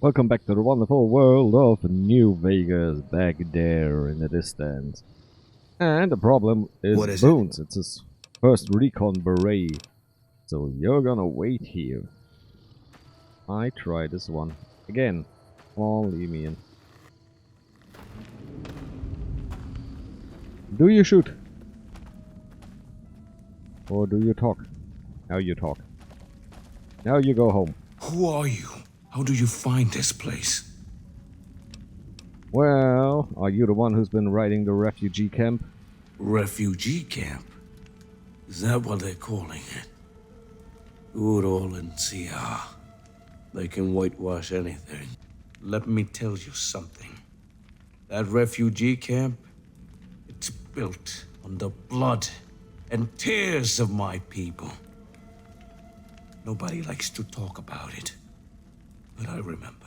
Welcome back to the wonderful world of New Vegas, back there in the distance. And the problem is What is Boons. It's his first recon beret. So you're gonna wait here. I try this one. Again. Come on, leave me in. Do you shoot? Or do you talk? Now you talk. Now you go home. Who are you? How do you find this place? Well, are you the one who's been riding the refugee camp? Refugee camp? Is that what they're calling it? Good old NCR. They can whitewash anything. Let me tell you something. That refugee camp, it's built on the blood and tears of my people. Nobody likes to talk about it, but I remember.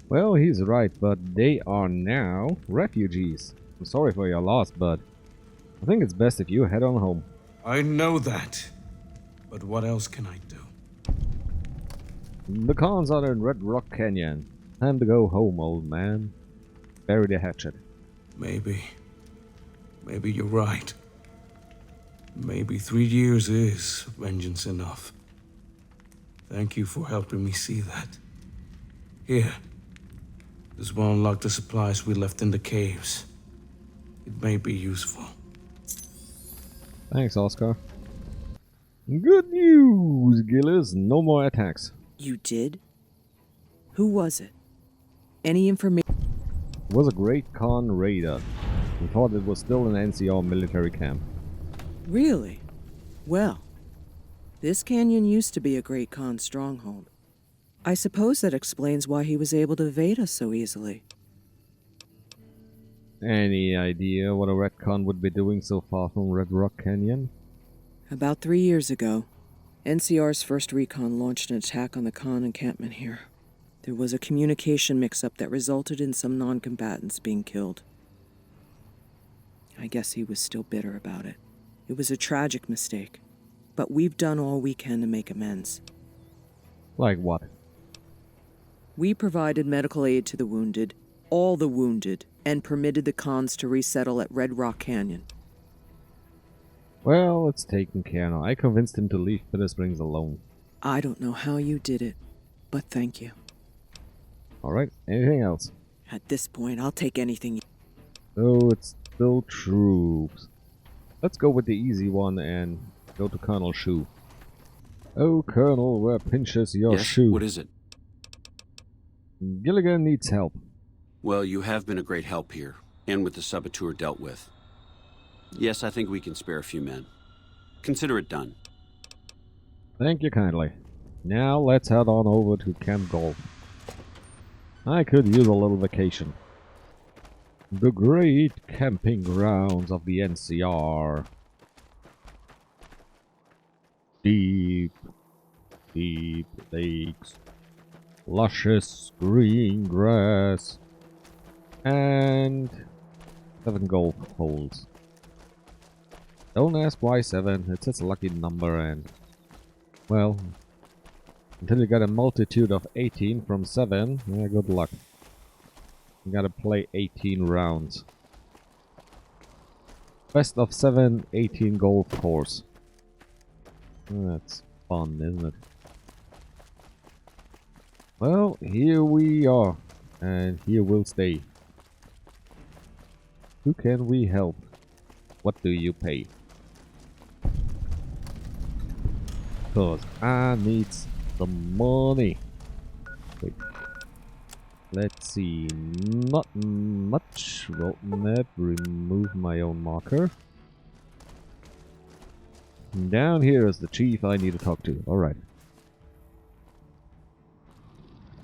Well, he's right, but they are now refugees. I'm sorry for your loss, but I think it's best if you head on home. I know that, but what else can I do? The cons are in Red Rock Canyon. Time to go home, old man. Bury the hatchet. Maybe you're right. Maybe 3 years is vengeance enough. Thank you for helping me see that. Here. This will unlock the supplies we left in the caves. It may be useful. Thanks, Oscar. Good news, Gillis. No more attacks. You did? Who was it? Any information? It was a great con raider. We thought it was still an NCR military camp. Really? Well, this canyon used to be a Great Khan stronghold. I suppose that explains why he was able to evade us so easily. Any idea what a retcon would be doing so far from Red Rock Canyon? About 3 years ago, NCR's first recon launched an attack on the Khan encampment here. There was a communication mix-up that resulted in some non-combatants being killed. I guess he was still bitter about it. It was a tragic mistake, but we've done all we can to make amends. Like what? We provided medical aid to the wounded, all the wounded, and permitted the Khans to resettle at Red Rock Canyon. Well, it's taken care of. I convinced him to leave Bitter Springs alone. I don't know how you did it, but thank you. Alright, anything else? At this point, I'll take anything. Oh, it's still troops. Let's go with the easy one and go to Colonel Shu. Oh, Colonel, where pinches your shoe? What is it? Gilligan needs help. Well, you have been a great help here, and with the saboteur dealt with. Yes, I think we can spare a few men. Consider it done. Thank you kindly. Now let's head on over to Camp Golf. I could use a little vacation. The great camping grounds of the NCR. Deep, deep lakes. Luscious green grass. And 7 golf holes. Don't ask why 7, it's just a lucky number and... well... until you get a multitude of 18 from 7, yeah, good luck. You gotta play 18 rounds. Best of 7, 18 golf course. That's fun, isn't it? Well, here we are. And here we'll stay. Who can we help? What do you pay? Cause I need some money. Wait. Let's see. Not much. Road map. Remove my own marker. Down here is the chief I need to talk to. Alright.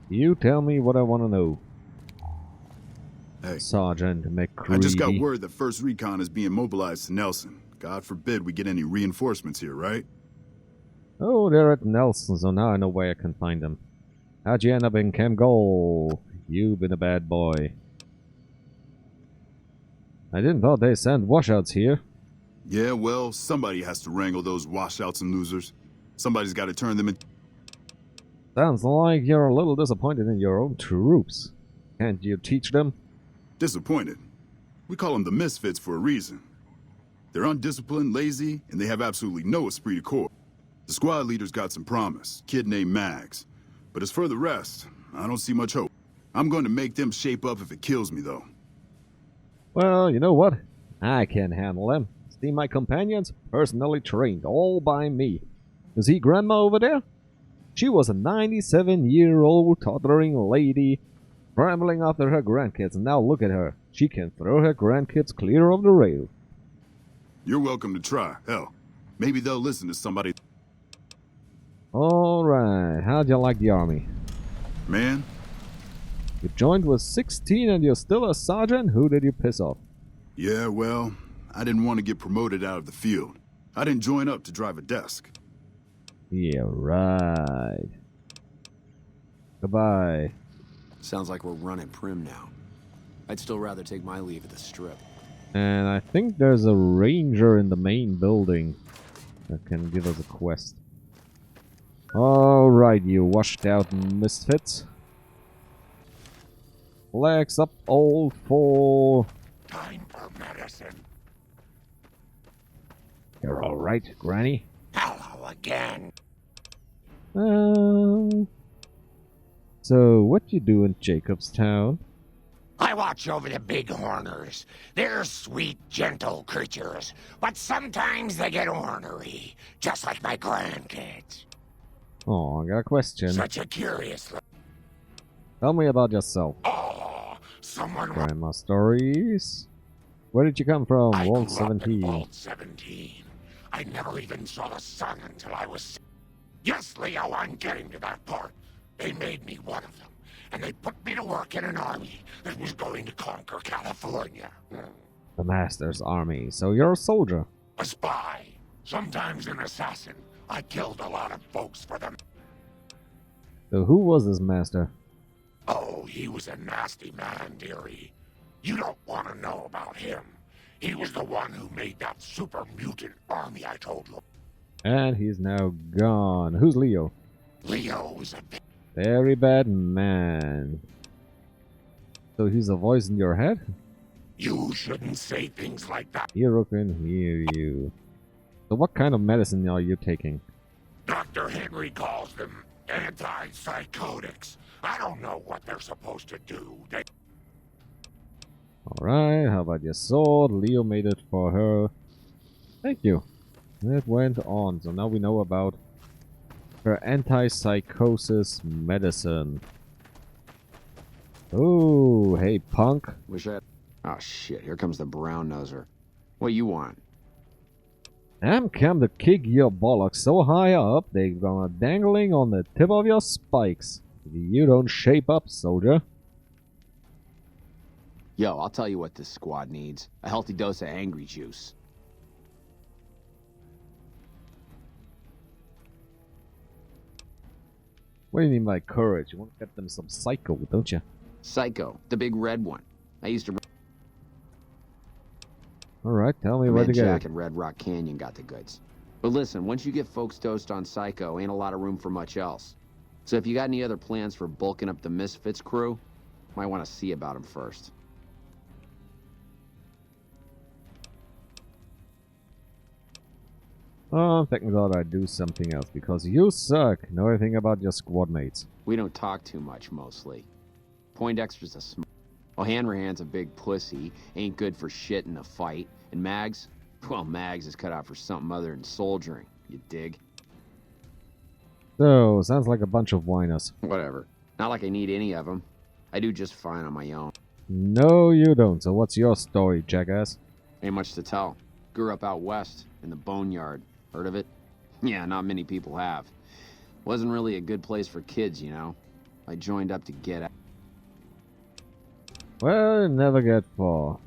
You tell me what I want to know. Hey, Sergeant McCready. I just got word that First Recon is being mobilized to Nelson. God forbid we get any reinforcements here, right? Oh, they're at Nelson, so now I know where I can find them. How'd you end up in Camp Gold? You've been a bad boy. I didn't thought they sent washouts here. Yeah, well, somebody has to wrangle those washouts and losers. Somebody's got to turn them in. Sounds like you're a little disappointed in your own troops. Can't you teach them? Disappointed. We call them the misfits for a reason. They're undisciplined, lazy, and they have absolutely no esprit de corps. The squad leader's got some promise, kid named Mags. But as for the rest, I don't see much hope. I'm going to make them shape up if it kills me, though. Well, you know what? I can handle them. See my companions? Personally trained, all by me. You see Grandma over there? She was a 97-year-old toddling lady scrambling after her grandkids, and now look at her. She can throw her grandkids clear of the rail. You're welcome to try. Hell, maybe they'll listen to somebody. Alright, how'd you like the army? Man, You joined with 16 and you're still a sergeant? Who did you piss off? yeah, well, I didn't want to get promoted out of the field. I didn't join up to drive a desk. Yeah, right. Goodbye. Sounds like we're running prim now. I'd still rather take my leave at the strip. And I think there's a ranger in the main building that can give us a quest. Alright, you washed out misfits. Flags up, old four. Time for medicine. You're alright, Granny. Hello again. So, what you do in Jacobstown? I watch over the bighorners. They're sweet, gentle creatures, but sometimes they get ornery, just like my grandkids. Oh, I got a question. Such a curious... Tell me about yourself. Oh, someone... Grandma stories. Where did you come from? I World grew up in 17. Vault 17. I never even saw the sun until I was... Yes, Leo, I'm getting to that part. They made me one of them, and they put me to work in an army that was going to conquer California. The Master's army. So you're a soldier. A spy, sometimes an assassin. I killed a lot of folks for them. So who was this Master? Oh, he was a nasty man, dearie. You don't want to know about him. He was the one who made that super mutant army I told you. And he's now gone. Who's Leo? Leo is a Very bad man. So he's a voice in your head? You shouldn't say things like that. Hero can hear you. So what kind of medicine are you taking? Dr. Henry calls them antipsychotics. I don't know what they're supposed to do. Alright, how about your sword? Leo made it for her. Thank you. It went on, so now we know about her antipsychosis medicine. Oh, hey punk. Wish I... Oh shit, here comes the brown noser. What you want? I'm come to kick your bollocks so high up they gonna dangling on the tip of your spikes. If you don't shape up, soldier. Yo, I'll tell you what this squad needs. A healthy dose of angry juice. What do you mean by courage? You want to get them some psycho, don't you? Psycho, the big red one. I used to... Alright, tell me My where man to get Jack it. at Red Rock Canyon got the goods. But listen, once you get folks dosed on Psycho, ain't a lot of room for much else. So if you got any other plans for bulking up the Misfits crew, might want to see about them first. Oh, I'm thinking about I'd do something else because you suck. Know anything about your squad mates? We don't talk too much, mostly. Poindexter's a well, Hanrahan's a big pussy, ain't good for shit in a fight. And Mags? Well, Mags is cut out for something other than soldiering, you dig? So, sounds like a bunch of whiners. Whatever. Not like I need any of them. I do just fine on my own. No, you don't. So what's your story, jackass? Ain't much to tell. Grew up out west, in the Boneyard. Heard of it? Yeah, not many people have. Wasn't really a good place for kids, you know? I joined up to get out. Well, never get far.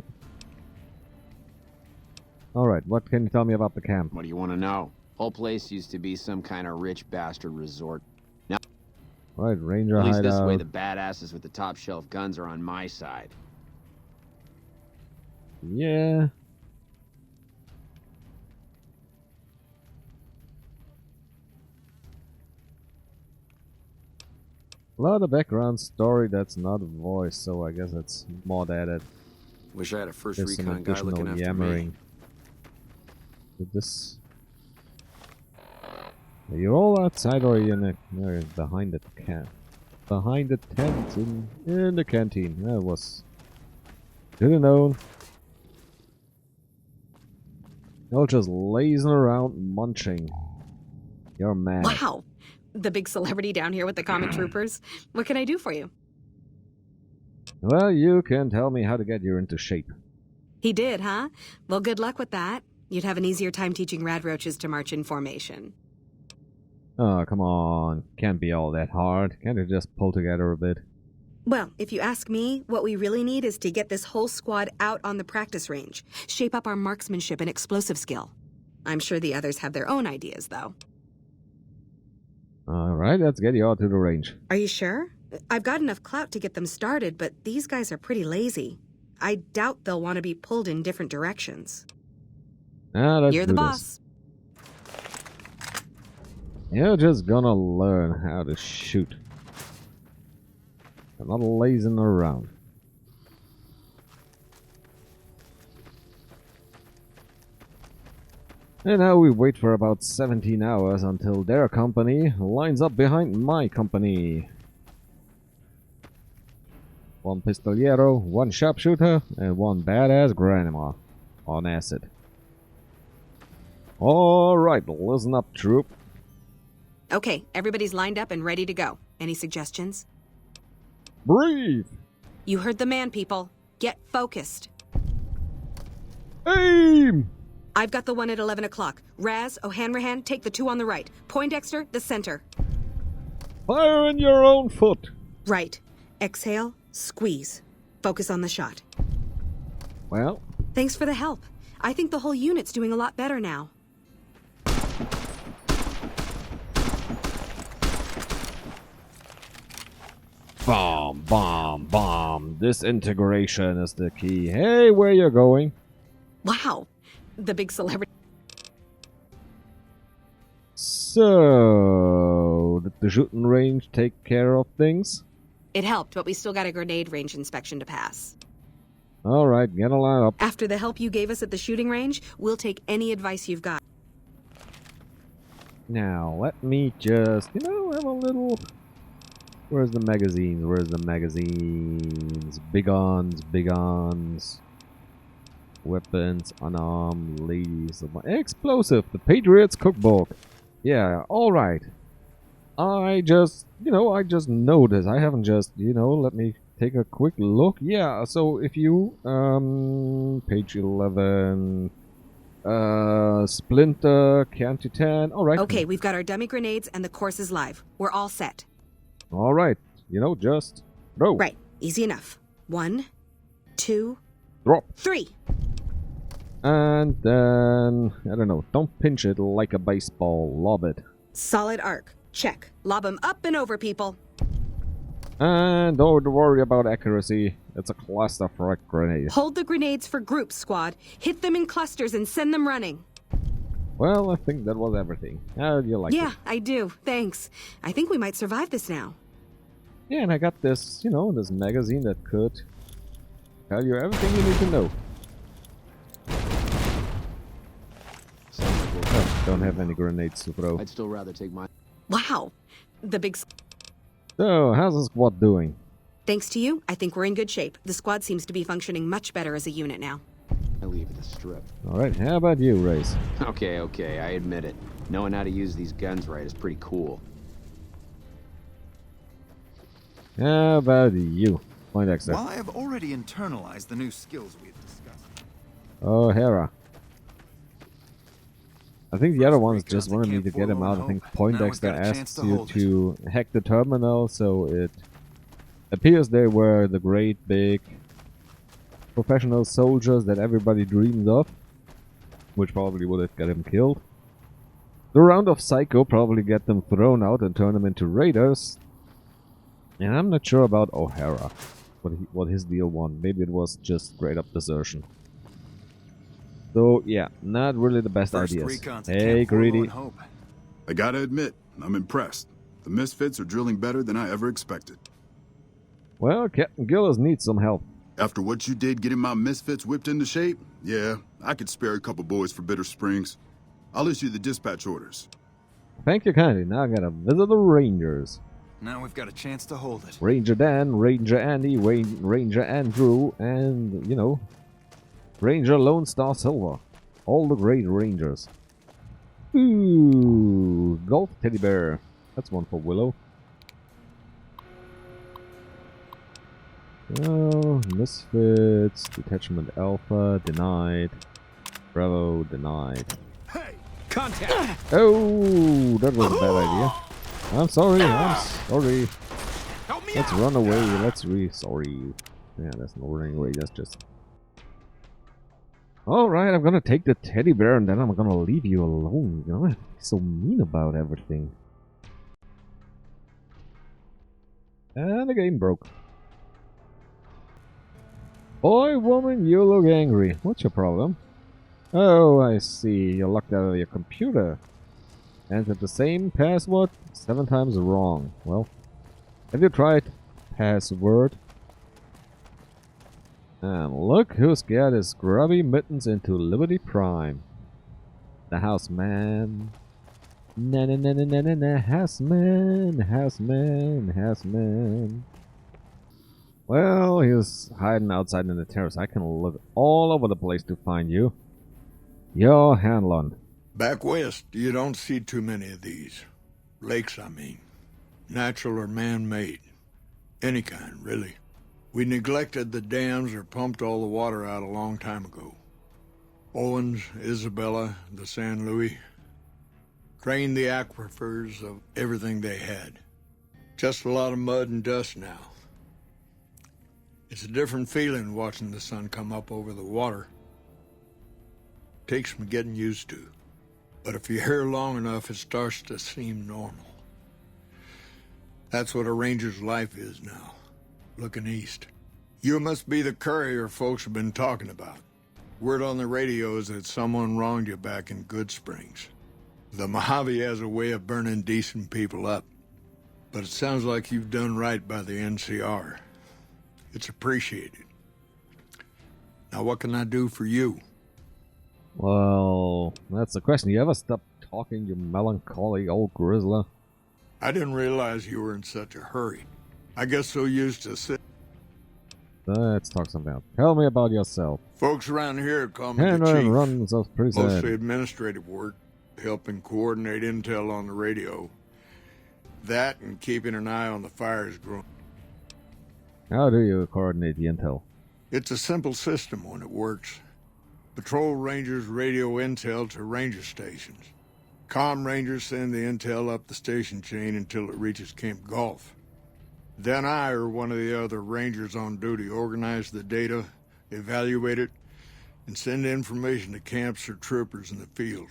Alright, what can you tell me about the camp? What do you want to know? Whole place used to be some kind of rich bastard resort. Right, ranger At least this way hideout. the badasses with the top shelf guns are on my side. Yeah. A lot of background story that's not voiced, so I guess it's mod added. Wish I had a first There's some recon guy additional looking after yammering. me. With this. Are you all outside or are you in the, behind the behind the tent in the canteen? That was. Didn't know. You're just lazing around munching. You're mad. Wow. The big celebrity down here with the comic troopers. What can I do for you? Well, you can tell me how to get you into shape. He did, huh? Well, good luck with that. You'd have an easier time teaching rad roaches to march in formation. Oh, come on. Can't be all that hard. Can't it just pull together a bit? Well, if you ask me, what we really need is to get this whole squad out on the practice range. Shape up our marksmanship and explosive skill. I'm sure the others have their own ideas, though. Alright, let's get you out to the range. Are you sure? I've got enough clout to get them started, but these guys are pretty lazy. I doubt they'll want to be pulled in different directions. Let's You're the do boss. this. You're just gonna learn how to shoot. I'm not lazing around. And now we wait for about 17 hours until their company lines up behind my company. One pistoliero, one sharpshooter, and one badass grandma on acid. Alright, listen up, troop. Okay, everybody's lined up and ready to go. Any suggestions? Breathe! You heard the man, people. Get focused. Aim! I've got the one at 11 o'clock. Raz, O'Hanrahan, take the two on the right. Poindexter, the center. Fire in your own foot! Right. Exhale, squeeze. Focus on the shot. Well, Thanks for the help. I think the whole unit's doing a lot better now. bomb, bomb, bomb. Disintegration is the key. Hey, where you going? Wow. The big celebrity. So, did the shooting range take care of things? It helped, but we still got a grenade range inspection to pass. Alright, get a line up. After the help you gave us at the shooting range, we'll take any advice you've got. Now, let me just, have a little... Where's the magazines? Where's the magazines? Big ons. Weapons, unarmed, ladies. Explosive, the Patriots Cookbook. Yeah, alright. I just noticed. I haven't just, let me take a quick look. Yeah, so if you, page 11, Splinter, County 10, alright. Okay, we've got our dummy grenades and the course is live. We're all set. Alright, just throw. Right, easy enough. 1, 2, Drop. 3. And then, I don't know, don't pinch it like a baseball, lob it. Solid arc. Check. Lob 'em up and over, people. And don't worry about accuracy, it's a cluster frag grenade. Hold the grenades for groups, squad. Hit them in clusters and send them running. Well, I think that was everything. How do you like it? Yeah, I do. Thanks. I think we might survive this now. Yeah, and I got this, this magazine that could tell you everything you need to know. Don't have any grenades to throw. I'd still rather take my... Wow. The big... So, how's the squad doing? Thanks to you, I think we're in good shape. The squad seems to be functioning much better as a unit now. I leave the strip. Alright, how about you, Race? Okay, I admit it. Knowing how to use these guns right is pretty cool. How about you, Poindexter? While I have already internalized the new skills we have discussed. O'Hara. I think the other ones just wanted me to get him out. I think Poindexter asked you to hack the terminal, so it appears they were the great big professional soldiers that everybody dreams of, which probably would have got him killed. The round of Psycho probably get them thrown out and turn them into raiders. And I'm not sure about O'Hara, what his deal was. Maybe it was just straight up desertion. So yeah, not really the best ideas. Hey, Greedy. I gotta admit, I'm impressed. The Misfits are drilling better than I ever expected. Well, Captain Gillis needs some help. After what you did getting my Misfits whipped into shape, yeah, I could spare a couple boys for Bitter Springs. I'll issue the dispatch orders. Thank you kindly. Now I gotta visit the Rangers. Now we've got a chance to hold it. Ranger Dan, Ranger Andy, Ranger Andrew, and, you know, Ranger Lone Star Silver. All the great Rangers. Ooh, golf teddy bear. That's one for Willow. Oh, Misfits, Detachment Alpha, denied. Bravo, denied. Hey, contact! Oh, that was a bad idea. I'm sorry, Help me Let's out. run away, sorry. Yeah, that's no running away, that's just... Alright, I'm gonna take the teddy bear and then I'm gonna leave you alone. You know, I'm so mean about everything. And the game broke. Boy, woman, you look angry. What's your problem? Oh, I see. You're locked out of your computer. Entered the same password 7 times wrong. Well, have you tried password? And look who's got his grubby mittens into Liberty Prime. The houseman. Na na na na na na na, houseman. Well, he's hiding outside in the terrace. I can look all over the place to find you. You're Hanlon. Back west, you don't see too many of these. Lakes, I mean. Natural or man-made. Any kind, really. We neglected the dams or pumped all the water out a long time ago. Owens, Isabella, the San Luis. Drained the aquifers of everything they had. Just a lot of mud and dust now. It's a different feeling watching the sun come up over the water. Takes some getting used to. But if you're here long enough, it starts to seem normal. That's what a ranger's life is now, looking east. You must be the courier folks have been talking about. Word on the radio is that someone wronged you back in Good Springs. The Mojave has a way of burning decent people up. But it sounds like you've done right by the NCR. It's appreciated. Now what can I do for you? Well, that's the question. You ever stop talking, you melancholy old grizzler? I didn't realize you were in such a hurry. I guess so used to sit. Let's talk something else. Tell me about yourself. Folks around here call me Hand the chief. runs off pretty sad. Mostly administrative work, helping coordinate intel on the radio. That and keeping an eye on the fires growing. How do you coordinate the intel? It's a simple system when it works. Patrol rangers radio intel to ranger stations. Comm rangers send the intel up the station chain until it reaches Camp Gulf. Then I or one of the other rangers on duty organize the data, evaluate it, and send information to camps or troopers in the field.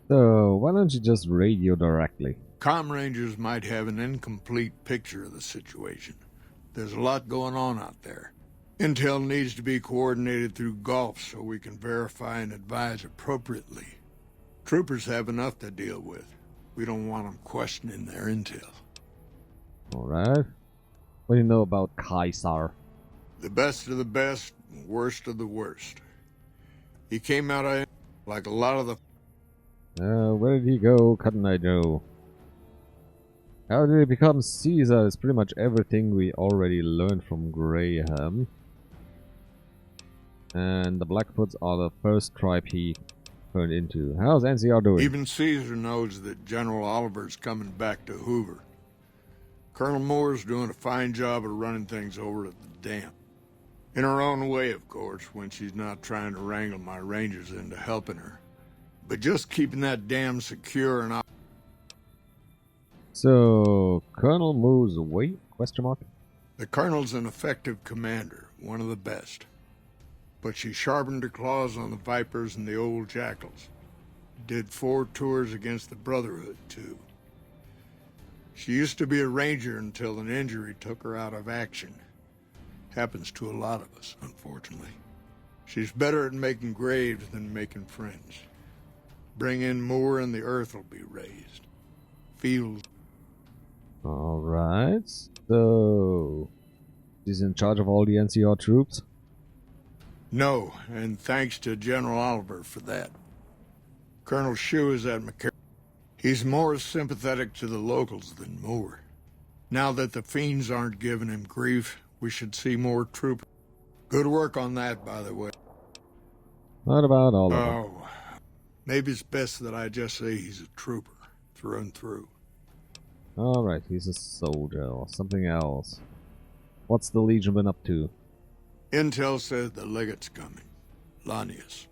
So, why don't you just radio directly? Comm rangers might have an incomplete picture of the situation. There's a lot going on out there. Intel needs to be coordinated through Gulf so we can verify and advise appropriately. Troopers have enough to deal with. We don't want them questioning their intel. Alright. What do you know about Kaisar? The best of the best, worst of the worst. He came out of like a lot of the... Where did he go? Couldn't I know? How did he become Caesar? Is pretty much everything we already learned from Graham. And the Blackfoots are the first tribe he turned into. How's NCR doing? Even Caesar knows that General Oliver's coming back to Hoover. Colonel Moore's doing a fine job of running things over at the dam. In her own way, of course, when she's not trying to wrangle my rangers into helping her. But just keeping that dam secure and... So, Colonel moves away? Question mark? The Colonel's an effective commander, one of the best. But she sharpened her claws on the Vipers and the old Jackals. Did 4 tours against the Brotherhood, too. She used to be a ranger until an injury took her out of action. Happens to a lot of us, unfortunately. She's better at making graves than making friends. Bring in Moore and the earth will be raised. fields. Alright, so... He's in charge of all the NCR troops? No, and thanks to General Oliver for that. Colonel Shue is at McCarran. He's more sympathetic to the locals than Moore. Now that the fiends aren't giving him grief, we should see more troopers. Good work on that, by the way. What about all of them? Oh, maybe it's best that I just say he's a trooper, through and through. Alright, he's a soldier or something else. What's the Legion been up to? Intel says the legate's coming. Lanius.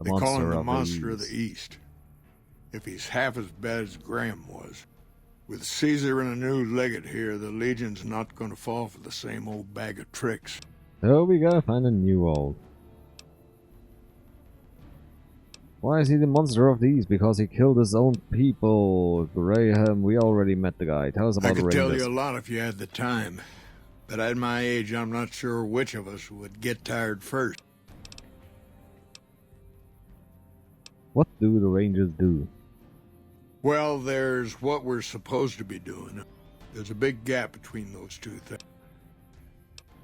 They call him the Monster of the East. If he's half as bad as Graham was. With Caesar and a new legate here, the Legion's not going to fall for the same old bag of tricks. So we gotta find a new old. Why is he the monster of these? Because he killed his own people. Graham, we already met the guy. Tell us about the I could Rangers. tell you a lot if you had the time. But at my age, I'm not sure which of us would get tired first. What do the Rangers do? Well, there's what we're supposed to be doing. There's a big gap between those two things.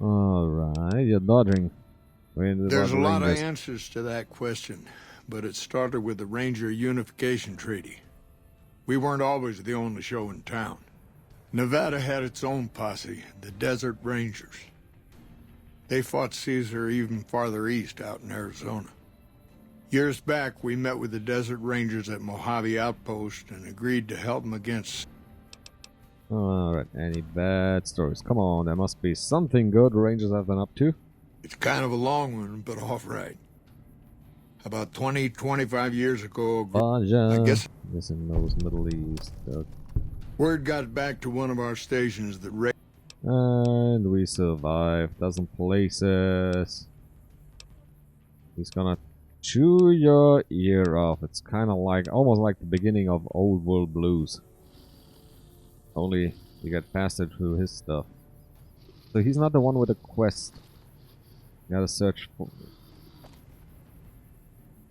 Alright, you're dodging. There's a lot of answers to that question, but it started with the Ranger Unification Treaty. We weren't always the only show in town. Nevada had its own posse, the Desert Rangers. They fought Caesar even farther east, out in Arizona. Years back, we met with the Desert Rangers at Mojave Outpost and agreed to help them against... Alright, any bad stories? Come on, there must be something good the Rangers have been up to. It's kind of a long one, but all right. About 25 years ago, I guess in those Middle East. Word got back to one of our stations that and we survived. Dozen places. He's gonna chew your ear off. It's kind of like, almost like the beginning of Old World Blues. Only you get faster through his stuff. So he's not the one with a quest. You gotta search for...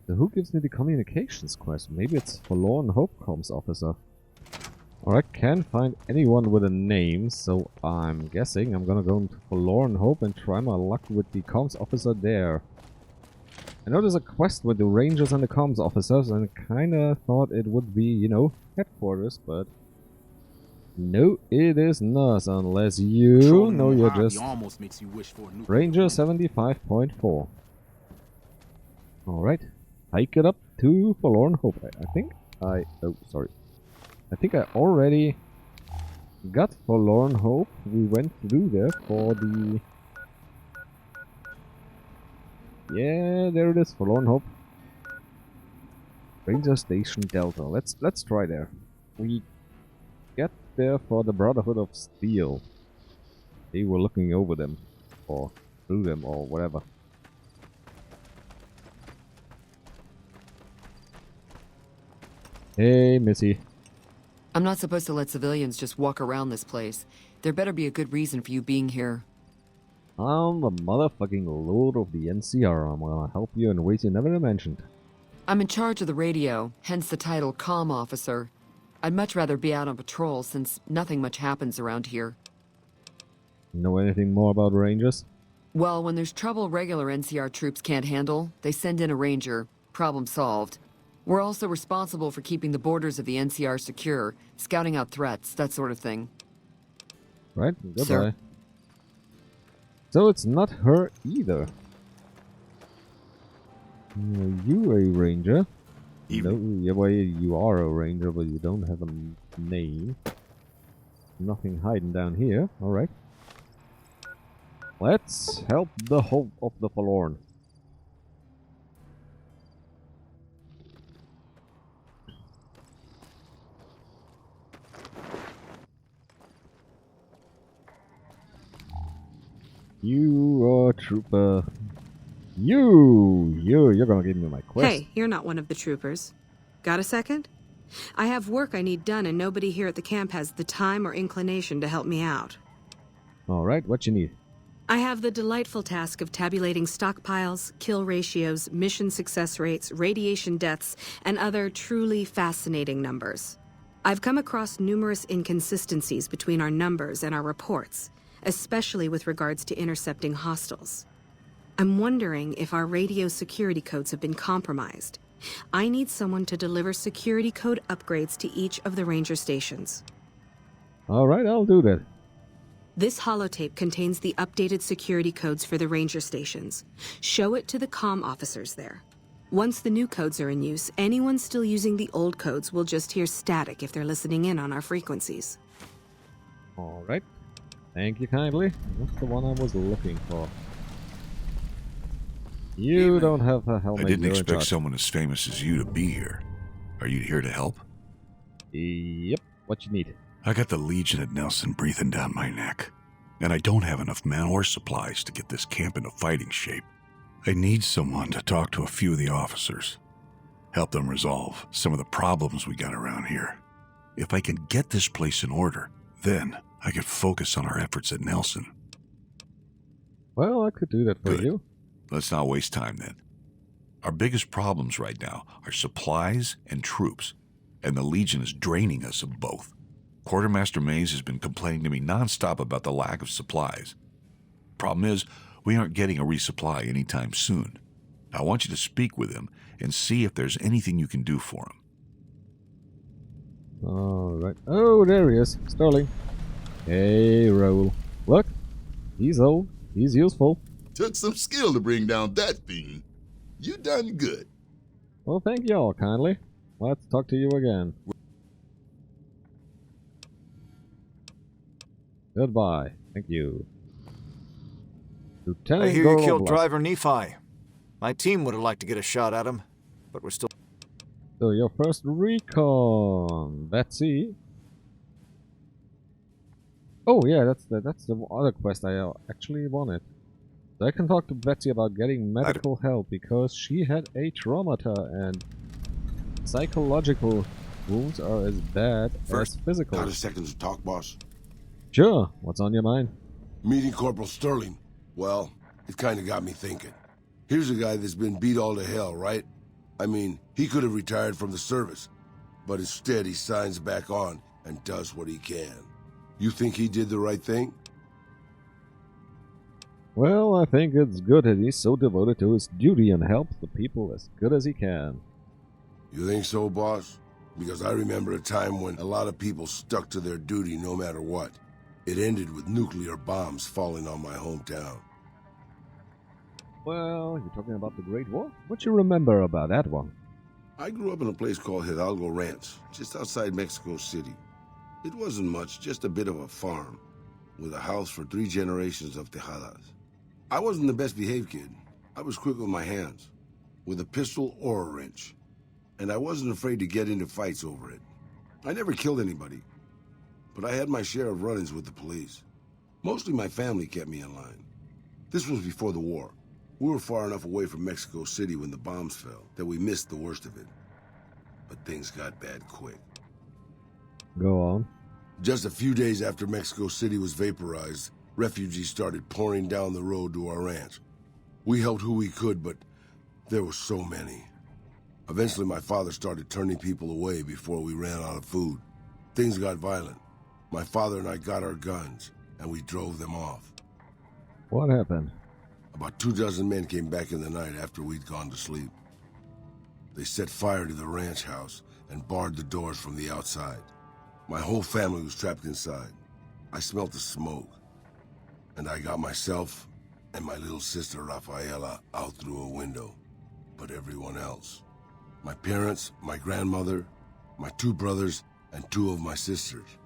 So who gives me the communications quest? Maybe it's Forlorn Hope Comms Officer. Or I can't find anyone with a name, so I'm guessing I'm gonna go into Forlorn Hope and try my luck with the comms officer there. I know there's a quest with the Rangers and the comms officers, and I kinda thought it would be, you know, headquarters, but... No, it is not, unless you know you're just... Ranger 75.4. Alright, hike it up to Forlorn Hope. Oh, sorry. I think I already got Forlorn Hope. We went through there for the... Yeah, there it is, Forlorn Hope. Ranger Station Delta. Let's try there. We get there for the Brotherhood of Steel. They were looking over them, or through them, or whatever. Hey, Missy. I'm not supposed to let civilians just walk around this place. There better be a good reason for you being here. I'm the motherfucking lord of the NCR. I'm gonna help you in ways you never imagined. I'm in charge of the radio, hence the title Comm Officer. I'd much rather be out on patrol since nothing much happens around here. Know anything more about Rangers? Well, when there's trouble regular NCR troops can't handle, they send in a Ranger. Problem solved. We're also responsible for keeping the borders of the NCR secure, scouting out threats, that sort of thing. Right, goodbye. Sir. So it's not her either. You a ranger? No, yeah, well, you are a ranger, but you don't have a name. Nothing hiding down here. Alright. Let's help the hope of the forlorn. You are trooper. You're gonna give me my quest. Hey, you're not one of the troopers. Got a second? I have work I need done and nobody here at the camp has the time or inclination to help me out. Alright, what you need? I have the delightful task of tabulating stockpiles, kill ratios, mission success rates, radiation deaths, and other truly fascinating numbers. I've come across numerous inconsistencies between our numbers and our reports, especially with regards to intercepting hostiles. I'm wondering if our radio security codes have been compromised. I need someone to deliver security code upgrades to each of the ranger stations. All right, I'll do that. This holotape contains the updated security codes for the ranger stations. Show it to the comm officers there. Once the new codes are in use, anyone still using the old codes will just hear static if they're listening in on our frequencies. All right. Thank you kindly. That's the one I was looking for. You don't have a helmet. I didn't you're in expect charge. someone as famous as you to be here. Are you here to help? Yep. What you need? I got the Legion at Nelson breathing down my neck, and I don't have enough men or supplies to get this camp into fighting shape. I need someone to talk to a few of the officers, help them resolve some of the problems we got around here. If I can get this place in order, then I could focus on our efforts at Nelson. Well, I could do that for Good. you. Let's not waste time then. Our biggest problems right now are supplies and troops, and the Legion is draining us of both. Quartermaster Mays has been complaining to me nonstop about the lack of supplies. Problem is, we aren't getting a resupply anytime soon. I want you to speak with him and see if there's anything you can do for him. All right. Oh, there he is. Sterling. Hey, Raoul. Look. He's old. He's useful. Took some skill to bring down that fiend. You done good. Well, thank you all kindly. Let's talk to you again. Goodbye. Thank you. Lieutenant I hear you killed Gorloblast. driver Nephi. My team would have liked to get a shot at him, but we're still... So your first recon. Let's see. Oh yeah, that's the other quest I actually wanted. So I can talk to Betsy about getting medical help because she had a traumata and psychological wounds are as bad as physical. Got a second to talk, boss? Sure. What's on your mind? Meeting Corporal Sterling. Well, it kind of got me thinking. Here's a guy that's been beat all to hell, right? I mean, he could have retired from the service, but instead he signs back on and does what he can. You think he did the right thing? Well, I think it's good that he's so devoted to his duty and helps the people as good as he can. You think so, boss? Because I remember a time when a lot of people stuck to their duty no matter what. It ended with nuclear bombs falling on my hometown. Well, you're talking about the Great War? What you remember about that one? I grew up in a place called Hidalgo Ranch, just outside Mexico City. It wasn't much, just a bit of a farm, with a house for 3 generations of Tejadas. I wasn't the best behaved kid. I was quick with my hands, with a pistol or a wrench. And I wasn't afraid to get into fights over it. I never killed anybody, but I had my share of run-ins with the police. Mostly my family kept me in line. This was before the war. We were far enough away from Mexico City when the bombs fell that we missed the worst of it. But things got bad quick. Go on. Just a few days after Mexico City was vaporized, refugees started pouring down the road to our ranch. We helped who we could, but there were so many. Eventually, my father started turning people away before we ran out of food. Things got violent. My father and I got our guns, and we drove them off. What happened? About 24 men came back in the night after we'd gone to sleep. They set fire to the ranch house and barred the doors from the outside. My whole family was trapped inside. I smelled the smoke, and I got myself and my little sister Rafaela out through a window. But everyone else, my parents, my grandmother, my 2 brothers, and 2 of my sisters,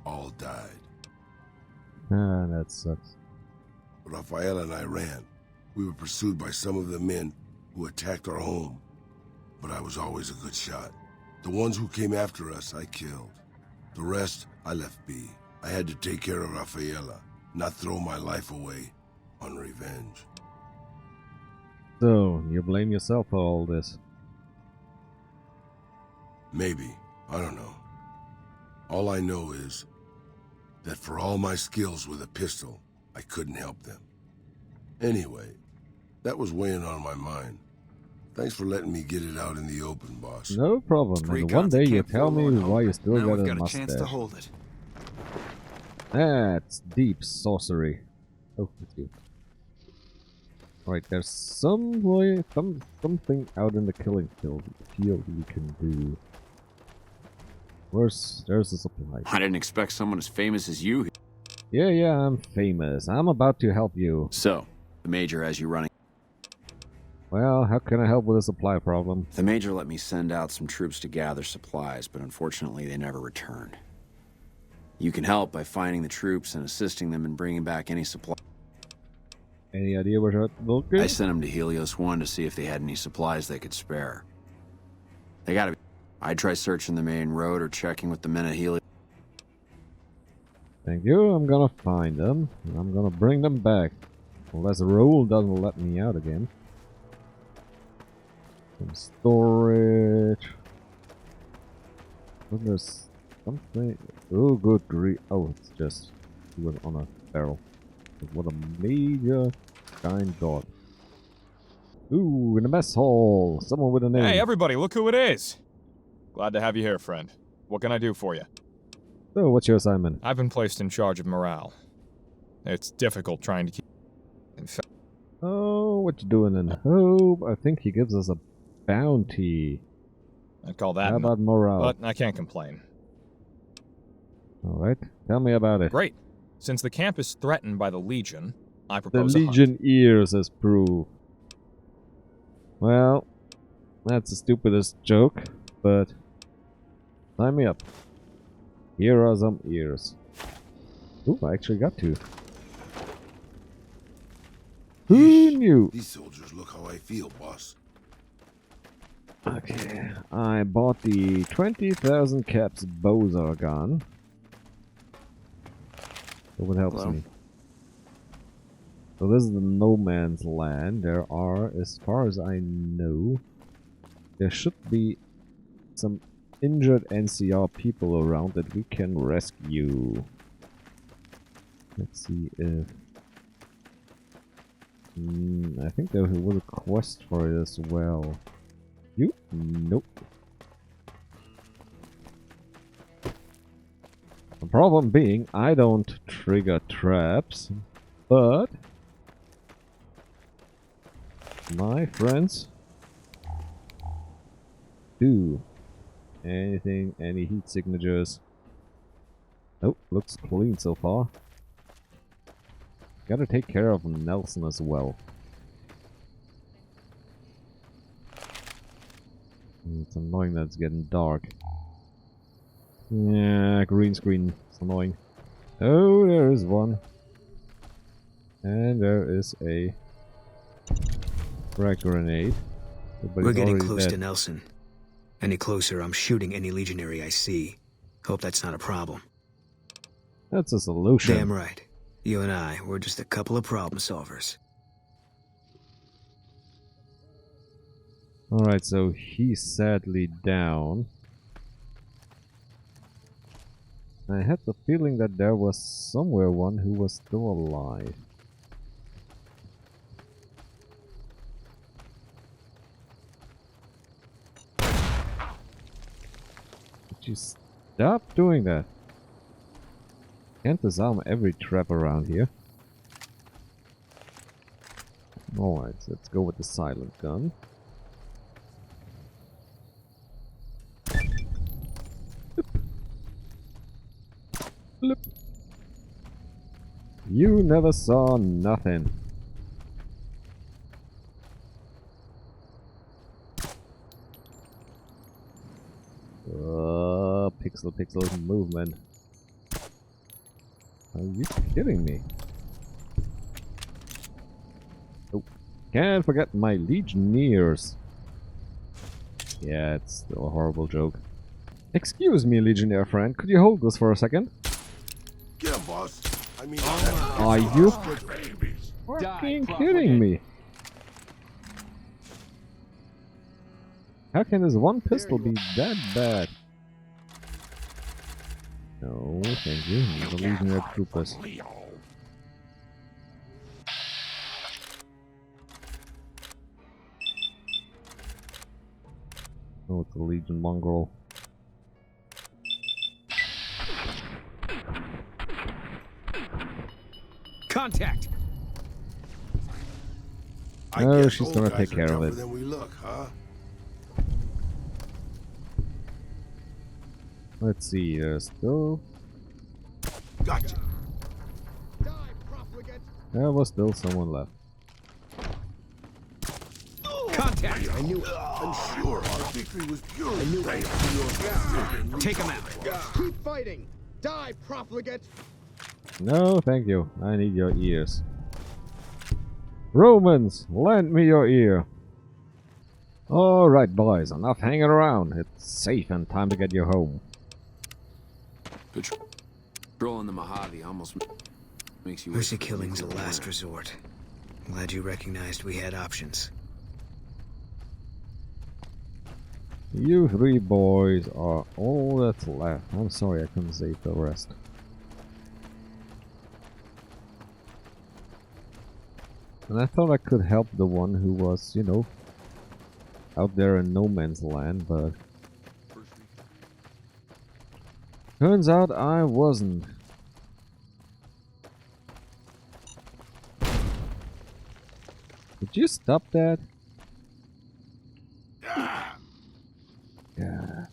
all died. Ah, that sucks. Rafaela and I ran. We were pursued by some of the men who attacked our home, but I was always a good shot. The ones who came after us, I killed. The rest, I left be. I had to take care of Rafaela, not throw my life away on revenge. So, you blame yourself for all this? Maybe. I don't know. All I know is that for all my skills with a pistol, I couldn't help them. Anyway, that was weighing on my mind. Thanks for letting me get it out in the open, boss. No problem. And one day you tell me why you still got a mustache. Chance to hold it. That's deep sorcery. Oh, that's you. Right, there's something out in the killing field you can do. There's the supply. I didn't expect someone as famous as you. Yeah, I'm famous. I'm about to help you. So, the Major has you running. Well, how can I help with a supply problem? The Major let me send out some troops to gather supplies, but unfortunately they never returned. You can help by finding the troops and assisting them in bringing back any supply. Any idea where to look? I sent them to Helios 1 to see if they had any supplies they could spare. They gotta be... I'd try searching the main road or checking with the men at Helios. Thank you. I'm gonna find them, and I'm gonna bring them back. Unless the rule doesn't let me out again. Some storage. Oh, there's something. Oh, good grief. Oh, it's just one on a barrel. What a major kind god. Ooh, in the mess hall. Someone with a name. Hey, everybody, look who it is. Glad to have you here, friend. What can I do for you? So, what's your assignment? I've been placed in charge of morale. It's difficult trying to keep... Oh, what you doing in Hope? I think he gives us a bounty. I'd call that... How about morale? But I can't complain. Alright, tell me about it. Great. Since the camp is threatened by the Legion, I propose the Legion ears as proof. Well, that's the stupidest joke, but sign me up. Here are some ears. Ooh, I actually got two. Who knew? These soldiers look how I feel, boss. Okay, I bought the 20,000 caps Bowser gun. What helps me? So this is the no man's land. There are, as far as I know, there should be some injured NCR people around that we can rescue. Let's see if... I think there was a quest for it as well. You? Nope. The problem being, I don't trigger traps, but my friends do. Anything, any heat signatures? Nope, looks clean so far. Gotta take care of Nelson as well. It's annoying that it's getting dark. Yeah, green screen. It's annoying. Oh, there is one. And there is a frag grenade. We're getting close to Nelson. Any closer, I'm shooting any legionary I see. Hope that's not a problem. That's a solution. Damn right. You and I, we're just a couple of problem solvers. Alright, so he's sadly down. I had the feeling that there was somewhere one who was still alive. Would you stop doing that? Can't disarm every trap around here. Alright, so let's go with the silent gun. Flip. You never saw nothing. Pixel movement. Are you kidding me? Oh, can't forget my Legionnaires. Yeah, it's still a horrible joke. Excuse me, Legionnaire friend, could you hold this for a second? Get him, boss. I mean, are you fucking kidding me? How can this one pistol be that bad? No, thank you. The Legionnaire troopers. Oh, it's a Legion mongrel. Contact! Oh, she's gonna take care of it. Than we look, huh? Let's see, there's still... Gotcha. There was still someone left. Contact! I knew it. I'm sure our victory was purely thanks to your Take him out. Keep fighting! Die, profligate! No, thank you. I need your ears. Romans, lend me your ear. Alright, boys, enough hanging around. It's safe and time to get you home. Patrolling the Mojave almost makes you... Mercy killing's a last resort. Glad you recognized we had options. You three boys are all that's left. I'm sorry I couldn't save the rest. And I thought I could help the one who was, you know, out there in no man's land, but turns out I wasn't. Did you stop that? Yeah.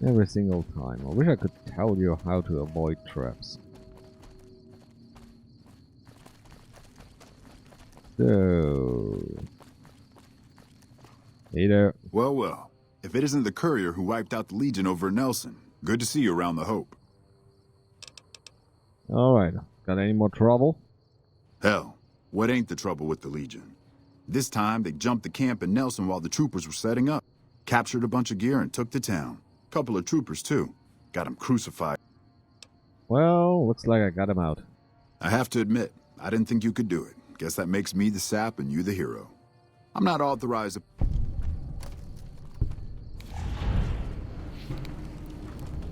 Every single time. I wish I could tell you how to avoid traps. So... Hey there. Well, well. If it isn't the courier who wiped out the Legion over in Nelson, good to see you around the Hope. Alright. Got any more trouble? Hell, what ain't the trouble with the Legion? This time, they jumped the camp in Nelson while the troopers were setting up. Captured a bunch of gear and took the town. Couple of troopers, too. Got them crucified. Well, looks like I got him out. I have to admit, I didn't think you could do it. Guess that makes me the sap and you the hero. I'm not authorized to...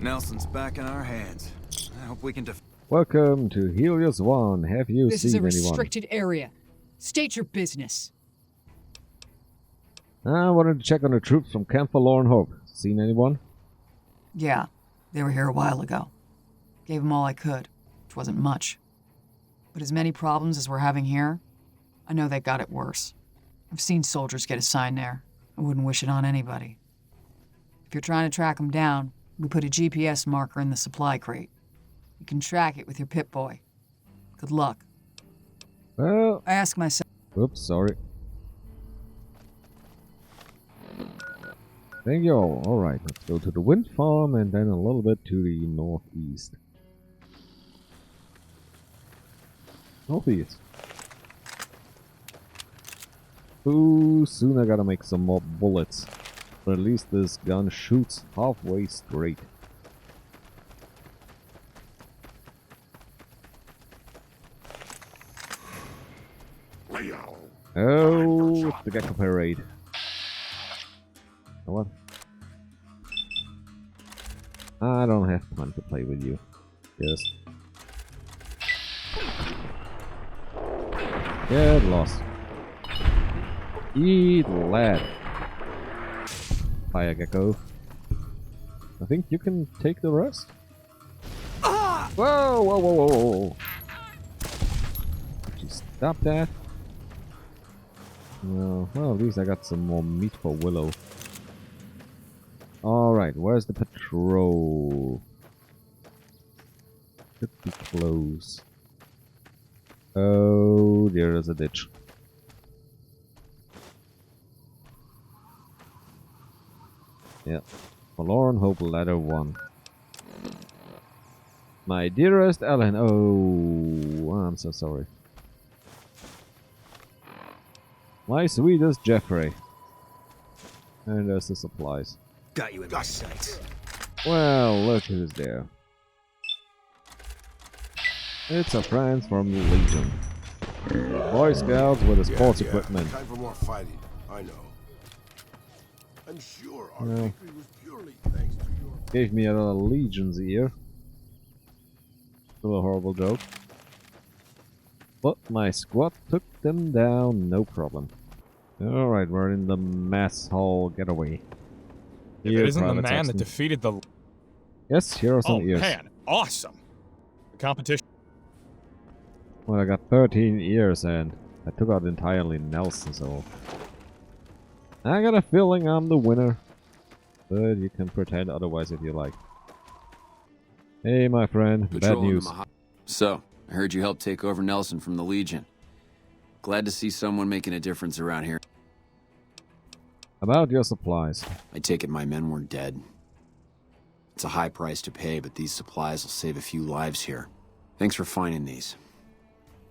Nelson's back in our hands. I hope we can Welcome to Helios 1. Have you This seen is a anyone? restricted area. State your business. I wanted to check on the troops from Camp Forlorn Hope. Seen anyone? Yeah, they were here a while ago. Gave them all I could, which wasn't much. But as many problems as we're having here, I know they got it worse. I've seen soldiers get assigned there. I wouldn't wish it on anybody. If you're trying to track them down, we put a GPS marker in the supply crate. You can track it with your Pip-Boy. Good luck. Well... I ask myself... Oops, sorry. Thank you all. Alright, let's go to the wind farm and then a little bit to the northeast. Northeast. Ooh, soon I gotta make some more bullets. But at least this gun shoots halfway straight. Oh, it's the Gecko Parade. What? I don't have time to play with you. Just get lost. Eat lead. Fire Gecko. I think you can take the rest. Whoa, whoa, whoa, whoa, whoa. Did you stop that? No. Well, at least I got some more meat for Willow. Alright, where's the patrol? Should be close. Oh, there's a ditch. Yeah. Forlorn Hope Ladder 1. My dearest Ellen. Oh, I'm so sorry. My sweetest Jeffrey. And there's the supplies. Got you in my sights. Well, look who's there. It's our friends from the Legion. Boy Scouts with the sports equipment. Time for more fighting. I know. I'm sure our Well, victory was purely thanks to your... gave me another Legion's ear. Still a horrible joke. But my squad took them down, no problem. Alright, we're in the mess hall getaway. If it isn't the man that defeated the... Yes, here are some ears. Oh man, awesome! The competition... Well, I got 13 ears and I took out entirely Nelson, so... I got a feeling I'm the winner. But you can pretend otherwise if you like. Hey, my friend, bad news. So, I heard you helped take over Nelson from the Legion. Glad to see someone making a difference around here. About your supplies. I take it my men weren't dead. It's a high price to pay, but these supplies will save a few lives here. Thanks for finding these.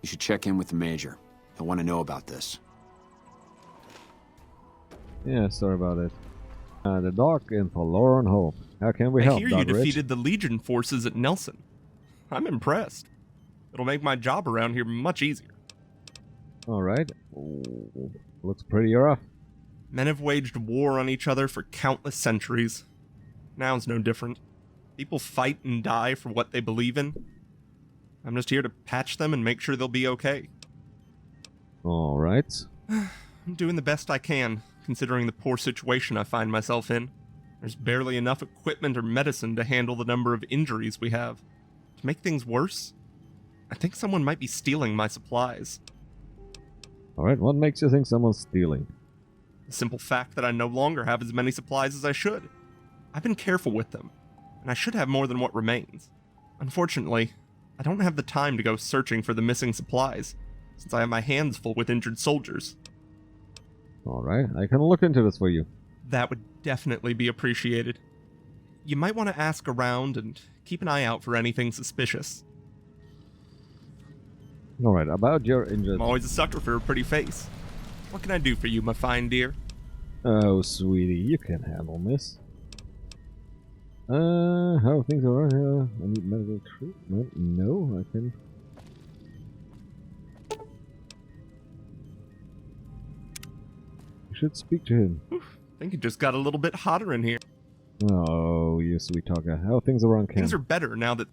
You should check in with the Major. He'll want to know about this. Yeah, sorry about it. The dock in Forlorn Hope. How can we help, I hear you defeated the Legion forces at Nelson. I'm impressed. It'll make my job around here much easier. Alright. Looks pretty rough. Men have waged war on each other for countless centuries. Now's no different. People fight and die for what they believe in. I'm just here to patch them and make sure they'll be okay. Alright. I'm doing the best I can, considering the poor situation I find myself in. There's barely enough equipment or medicine to handle the number of injuries we have. To make things worse, I think someone might be stealing my supplies. Alright, what makes you think someone's stealing? The simple fact that I no longer have as many supplies as I should. I've been careful with them, and I should have more than what remains. Unfortunately, I don't have the time to go searching for the missing supplies, since I have my hands full with injured soldiers. Alright, I can look into this for you. That would definitely be appreciated. You might want to ask around and keep an eye out for anything suspicious. Alright, about your injured... I'm always a sucker for a pretty face. What can I do for you, my fine dear? Oh, sweetie, you can handle this. How things are here? I need medical treatment? No, I can... You should speak to him. Oof, I think it just got a little bit hotter in here. Oh, you sweet talker. How things around camp? Things are better now that...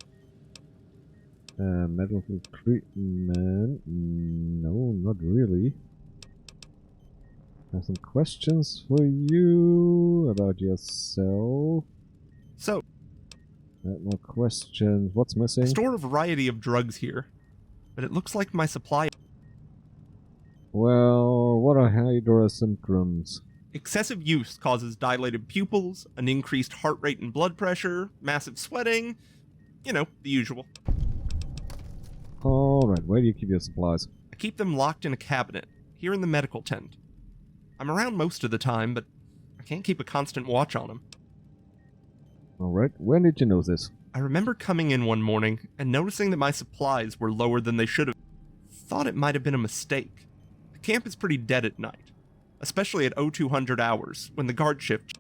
medical treatment? No, not really. I have some questions for you about yourself. So, more questions. What's missing? I store a variety of drugs here, but it looks like my supply... Well, what are Hydra symptoms? Excessive use causes dilated pupils, an increased heart rate and blood pressure, massive sweating, you know, the usual. Alright, where do you keep your supplies? I keep them locked in a cabinet, here in the medical tent. I'm around most of the time, but I can't keep a constant watch on them. Alright, when did you know this? I remember coming in one morning and noticing that my supplies were lower than they should have. Thought it might have been a mistake. The camp is pretty dead at night, especially at 0200 hours, when the guard shift...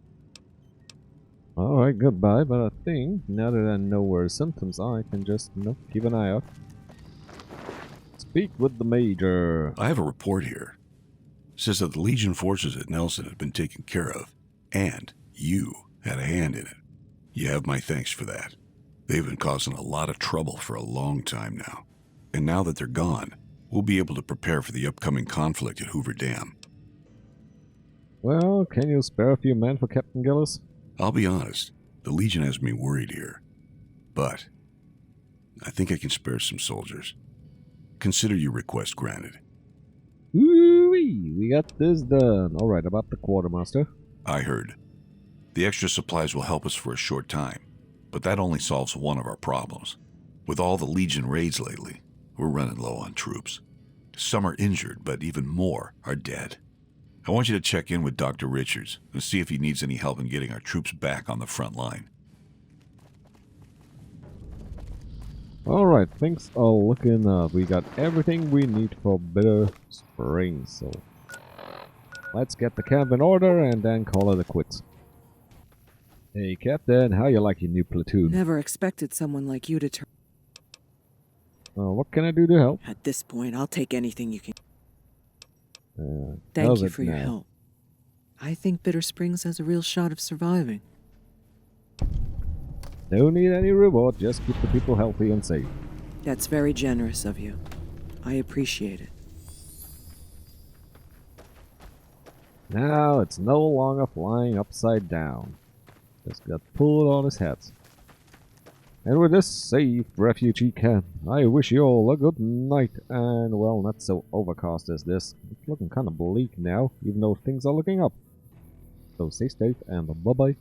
Alright, goodbye, but I think, now that I know where symptoms are, I can just, keep an eye out. Speak with the Major. I have a report here. It says that the Legion forces at Nelson have been taken care of, and you had a hand in it. You have my thanks for that. They've been causing a lot of trouble for a long time now. And now that they're gone, we'll be able to prepare for the upcoming conflict at Hoover Dam. Well, can you spare a few men for Captain Gillis? I'll be honest, the Legion has me worried here. But I think I can spare some soldiers. Consider your request granted. Woo-wee, we got this done. Alright, about the quartermaster. I heard. The extra supplies will help us for a short time, but that only solves one of our problems. With all the Legion raids lately, we're running low on troops. Some are injured, but even more are dead. I want you to check in with Dr. Richards and see if he needs any help in getting our troops back on the front line. Alright, things are looking up. We got everything we need for Bitter Spring, so... Let's get the camp in order and then call it a quits. Hey, Captain, how you like your new platoon? Never expected someone like you to turn... What can I do to help? At this point, I'll take anything you can... Thank you for your help. I think Bitter Springs has a real shot of surviving. Don't need any reward, just keep the people healthy and safe. That's very generous of you. I appreciate it. Now it's no longer flying upside down. Just got pulled on his head. And with this safe refugee camp, I wish you all a good night, and well, not so overcast as this. It's looking kinda bleak now, even though things are looking up. So stay safe and bye bye.